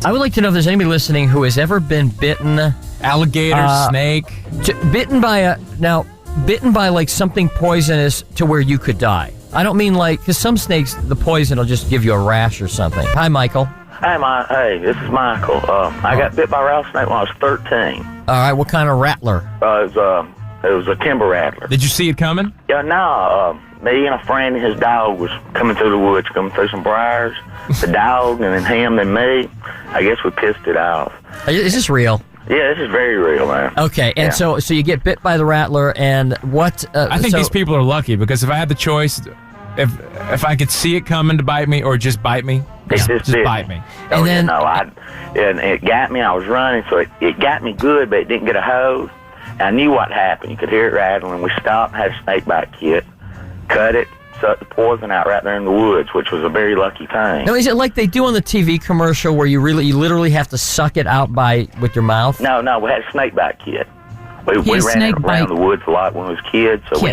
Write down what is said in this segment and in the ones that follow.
I would like to know if there's anybody listening who has ever been bitten. Alligator, snake. Bitten by like something poisonous to where you could die. I don't mean like, because some snakes, the poison will just give you a rash or something. Hi, Michael. Hey, this is Michael. I got bit by a rattlesnake when I was 13. All right, what kind of rattler? It was a timber rattler. Did you see it coming? Yeah, no. Me and a friend and his dog was coming through the woods, coming through some briars. The dog, and then him, and me. I guess we pissed it off. Is this real? Yeah, this is very real, man. Okay, and so you get bit by the rattler, and what? I think these people are lucky, because if I had the choice, if I could see it coming to bite me or just bite me, just bite me. And then and it got me. I was running, so it got me good, but it didn't get a hold. And I knew what happened. You could hear it rattling. We stopped and had a snake bite kit, cut it, sucked the poison out right there in the woods, which was a very lucky thing. Now, is it like they do on the TV commercial where you literally have to suck it out with your mouth? No, we had a snake bite kit. We ran around the woods a lot when we was kids, so we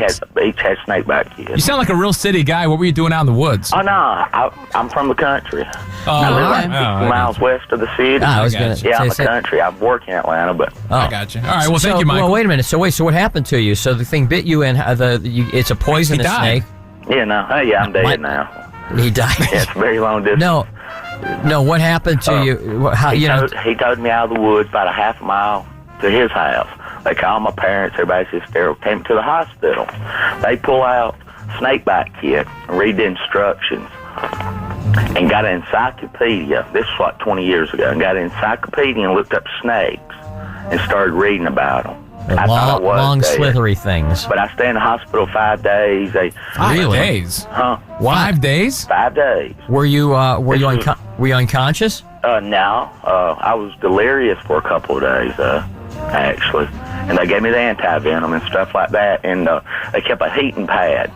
each had snake bite kits. You sound like a real city guy. What were you doing out in the woods? Oh, no, I'm from the country. I live 60 miles west of the city. I'm the country. I work in Atlanta, but... I got you. All right, well, thank you, Michael. Well, wait a minute. So what happened to you? So the thing bit you, and it's a poisonous snake? Yeah, no. I'm dead now. He died? Yeah, it's a very long distance. No, what happened to you? He towed me out of the woods about a half a mile to his house. They called my parents. Everybody's hysterical. Came to the hospital. They pull out snake bite kit and read the instructions and got an encyclopedia. This was like 20 years ago. And got an encyclopedia and looked up snakes and started reading about them. I thought I was long, dead. slithery things. But I stayed in the hospital 5 days. 5 days? Huh? 5 days? 5 days. Were you unconscious? No. I was delirious for a couple of days, actually. And they gave me the anti-venom and stuff like that. And they kept a heating pad.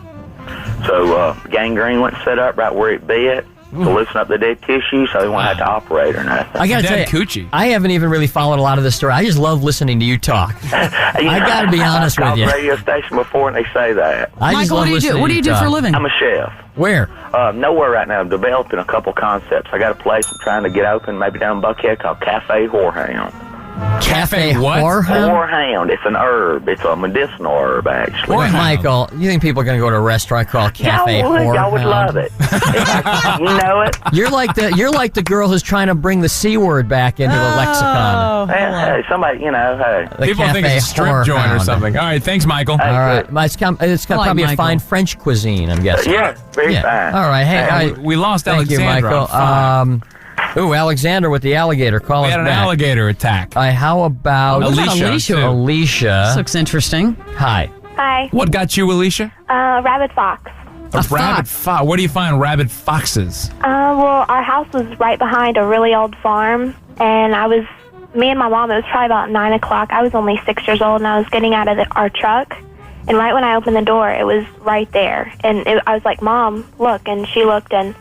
So gangrene went set up right where it bit to loosen up the dead tissue, so they won't have to operate or nothing. I gotta tell you, coochie. I haven't even really followed a lot of this story. I just love listening to you talk. I gotta be honest with you. I've called the radio station before, and they say that. Michael, what do you do? What do you do for a living? I'm a chef. Where? Nowhere right now. I'm developing a couple concepts. I got a place I'm trying to get open, maybe down in Buckhead, called Cafe Whorehound. Cafe what? Whorehound. It's an herb. It's a medicinal herb, actually. Michael, you think people are going to go to a restaurant called Cafe Whorehound? Y'all would love it. You know it. You're like the girl who's trying to bring the C word back into the lexicon. Hey, somebody, hey. People think it's a strip joint or something. All right, thanks, Michael. Hey, all right, it's probably a fine French cuisine, I'm guessing. Yeah, very fine. All right, hey, we lost thank Alexander. you, Michael. Alexander with the alligator. Call us back. We had an alligator attack. How about Alicia? Alicia. This looks interesting. Hi. Hi. What got you, Alicia? Rabbit fox. A rabbit fox. Where do you find rabid foxes? Well, our house was right behind a really old farm, and me and my mom, it was probably about 9 o'clock. I was only 6 years old, and I was getting out of our truck, and right when I opened the door, it was right there. And I was like, Mom, look, and she looked, and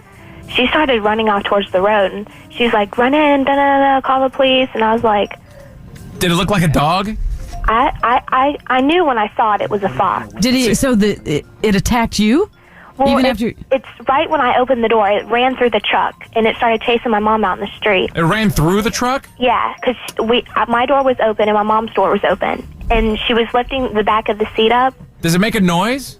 she started running off towards the road, and she's like, run in, da-da-da-da, call the police. And I was like... Did it look like a dog? I knew when I saw it was a fox. Did it? So it attacked you? Well, it's right when I opened the door. It ran through the truck, and it started chasing my mom out in the street. It ran through the truck? Yeah, because my door was open, and my mom's door was open. And she was lifting the back of the seat up. Does it make a noise?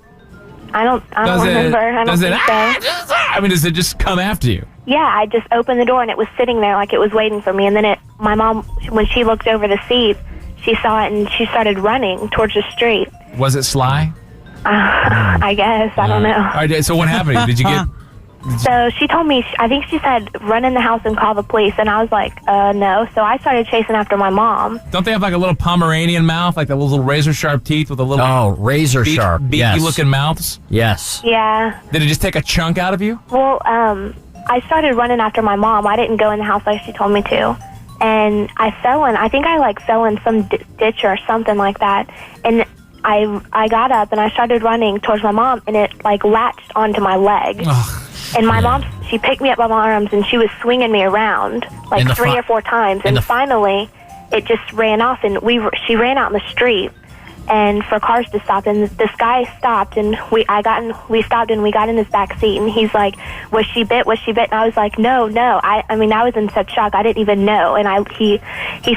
I don't remember. I don't think so. I mean, does it just come after you? Yeah, I just opened the door, and it was sitting there like it was waiting for me. And then my mom, when she looked over the seat, she saw it, and she started running towards the street. Was it sly? I guess. I don't know. All right, so what happened? Did you get... So she told me, I think she said, run in the house and call the police. And I was like, no. So I started chasing after my mom. Don't they have like a little Pomeranian mouth, like the little razor-sharp teeth with a little... Oh, razor-sharp, beaky-looking mouths? Yes. Yeah. Did it just take a chunk out of you? Well, I started running after my mom. I didn't go in the house like she told me to. And I fell in some ditch or something like that. And I got up and I started running towards my mom, and it like latched onto my leg. Ugh. And my mom, she picked me up by my arms, and she was swinging me around like 3 or 4 times. And finally, it just ran off, and she ran out in the street. and for cars to stop. And this guy stopped, and we stopped, and we got in his back seat, and he's like, "Was she bit? Was she bit?" And I was like, "No." I mean, I was in such shock, I didn't even know. And he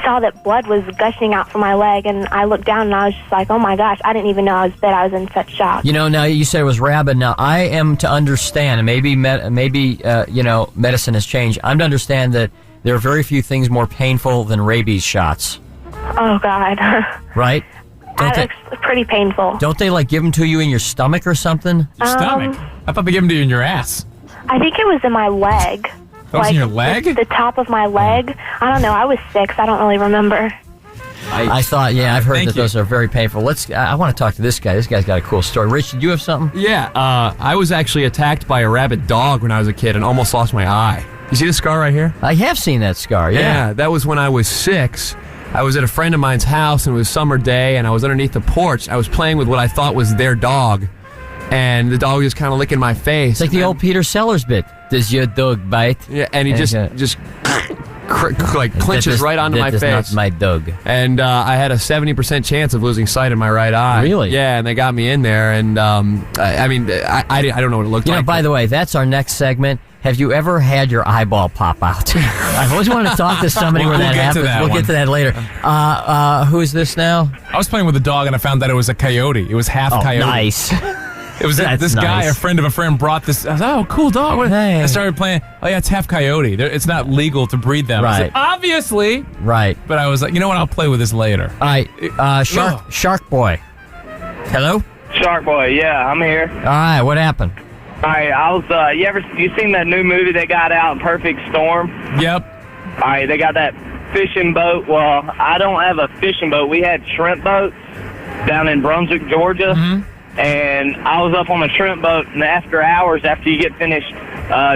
saw that blood was gushing out from my leg, and I looked down, and I was just like, "Oh my gosh, I didn't even know I was bit." I was in such shock. Now you said it was rabid. Now I am to understand, and maybe medicine has changed. I'm to understand that there are very few things more painful than rabies shots. Oh God. Right? It's pretty painful. Don't they give them to you in your stomach or something? Your stomach? I thought they gave them to you in your ass. I think it was in my leg. That was in your leg? The top of my leg. I don't know. I was 6. I don't really remember. I thought, I've heard that those are very painful. I want to talk to this guy. This guy's got a cool story. Rich, did you have something? Yeah, I was actually attacked by a rabid dog when I was a kid and almost lost my eye. You see the scar right here? I have seen that scar, Yeah, that was when I was 6. I was at a friend of mine's house, and it was summer day, and I was underneath the porch. I was playing with what I thought was their dog, and the dog was kind of licking my face. It's like the old Peter Sellers bit. Does your dog bite? Yeah, and he just clinches right onto my face. That is not my dog. And I had a 70% chance of losing sight in my right eye. Really? Yeah, and they got me in there, and I don't know what it looked like. By the way, that's our next segment. Have you ever had your eyeball pop out? I've always wanted to talk to somebody where that happens. We'll get to that later. Who is this now? I was playing with a dog, and I found that it was a coyote. It was half coyote. Nice. It was this guy, a friend of a friend, brought this. I was like, "Oh, cool dog." Hey. I started playing. Oh yeah, it's half coyote. It's not legal to breed them. Right. I said, obviously. Right. But I was like, you know what? I'll play with this later. All right. Shark Boy. Hello? Shark Boy, yeah, I'm here. All right, what happened? All right, I was, you seen that new movie they got out, Perfect Storm? Yep. All right, they got that fishing boat. Well, I don't have a fishing boat. We had shrimp boats down in Brunswick, Georgia. Mm-hmm. And I was up on the shrimp boat, and after hours, after you get finished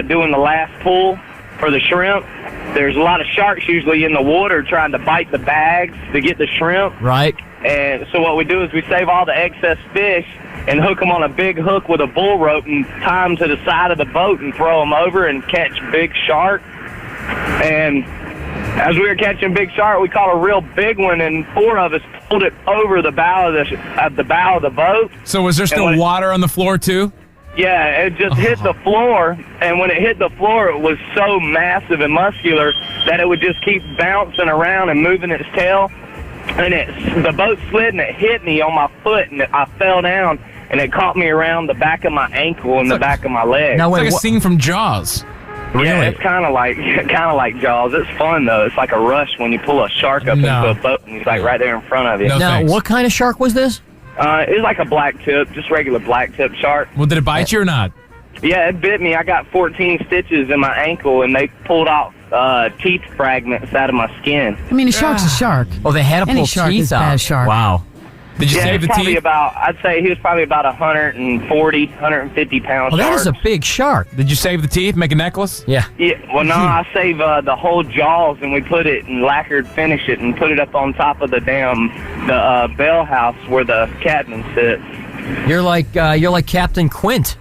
doing the last pull for the shrimp, there's a lot of sharks usually in the water trying to bite the bags to get the shrimp. Right. And so what we do is we save all the excess fish and hook them on a big hook with a bull rope and tie them to the side of the boat and throw them over and catch big shark. And as we were catching big shark, we caught a real big one, and 4 of us pulled it over the bow of the boat. So was there still water on the floor too? Yeah, it just hit the floor, and when it hit the floor, it was so massive and muscular that it would just keep bouncing around and moving its tail. And the boat slid, and it hit me on my foot, and I fell down, and it caught me around the back of my ankle and the back of my leg. Now, it's like a scene from Jaws. Really? Yeah, it's kind of like Jaws. It's fun though. It's like a rush when you pull a shark up into a boat, and he's like right there in front of you. No, now, thanks. What kind of shark was this? It was like a black tip, just regular black tip shark. Well, did it bite you or not? Yeah, it bit me. I got 14 stitches in my ankle, and they pulled out teeth fragments out of my skin. I mean, a shark's a shark. Oh, they had to Any pull shark teeth is out. bad shark. Wow. Did you save the teeth? I'd say he was probably about 140, 150 pounds. Well, that is a big shark. Did you save the teeth? Make a necklace? Yeah. Yeah. Well, no, I save the whole jaws, and we put it and lacquered finish it and put it up on top of the bell house where the captain sits. You're like Captain Quint.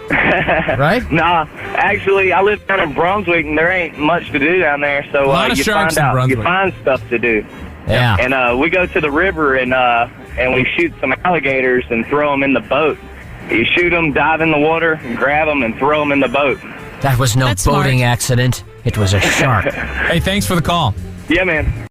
Right? Nah, actually, I live down in Brunswick, and there ain't much to do down there. So a lot of sharks in Brunswick. You find stuff to do. Yeah. And we go to the river and we shoot some alligators and throw them in the boat. You shoot them, dive in the water, and grab them and throw them in the boat. That was no That's boating smart. accident. It was a shark. Hey, thanks for the call. Yeah, man.